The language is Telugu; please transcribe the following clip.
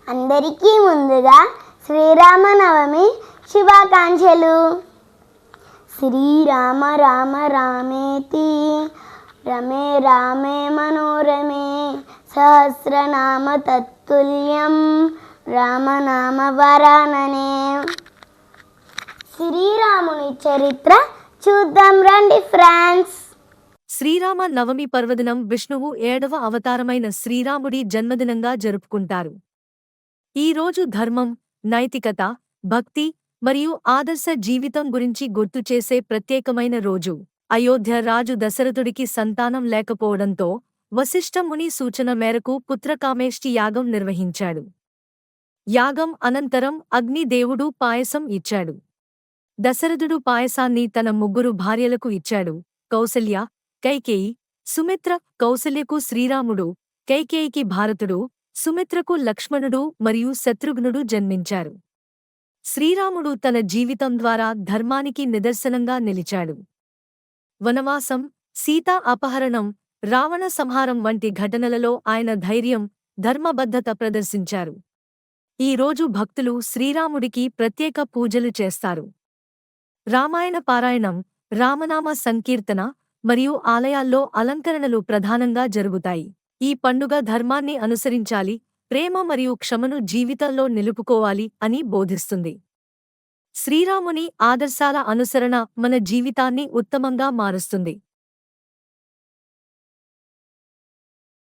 అందరికీ ముందుగా శ్రీరామనవమి శుభాకాంక్షలు. శ్రీరామ రామ రామేతి రమే రామే మనోరమే సహస్రనామ తత్తుల్యం రామనామ వరాననే. శ్రీరాముని చరిత్ర చూద్దాం రండి ఫ్రెండ్స్. శ్రీరామ నవమి పర్వదినం విష్ణువు 7వ అవతారమైన శ్రీరాముడి జన్మదినంగా జరుపుకుంటారు. ఈ రోజు ధర్మం, నైతికత, భక్తి మరియు ఆదర్శ జీవితం గురించి గుర్తుచేసే ప్రత్యేకమైన రోజు. అయోధ్య రాజు దశరథుడికి సంతానం లేకపోవడంతో వశిష్ఠ ముని సూచన మేరకు పుత్రకామేష్టి యాగం నిర్వహించాడు. యాగం అనంతరం అగ్నిదేవుడు పాయసం ఇచ్చాడు. దశరథుడు పాయసాన్ని తన 3 భార్యలకు ఇచ్చాడు: కౌసల్య, కైకేయి, సుమిత్ర. కౌసల్యకు శ్రీరాముడు, కైకేయికి భారతుడు, సుమిత్రకు లక్ష్మణుడు మరియు శత్రుఘ్నుడు జన్మించారు. శ్రీరాముడు తన జీవితం ద్వారా ధర్మానికి నిదర్శనంగా నిలిచాడు. వనవాసం, సీతా అపహరణం, రావణ సంహారం వంటి ఘటనలలో ఆయన ధైర్యం, ధర్మబద్ధత ప్రదర్శించారు. ఈ రోజు భక్తులు శ్రీరాముడికి ప్రత్యేక పూజలు చేస్తారు. రామాయణ పారాయణం, రామనామ సంకీర్తన మరియు ఆలయాల్లో అలంకరణలు ప్రధానంగా జరుగుతాయి. ఈ పండుగ ధర్మాన్ని అనుసరించాలి, ప్రేమ మరియు క్షమను జీవితంలో నిలుపుకోవాలి అని బోధిస్తుంది. శ్రీరాముని ఆదర్శాల అనుసరణ మన జీవితాన్ని ఉత్తమంగా మారుస్తుంది.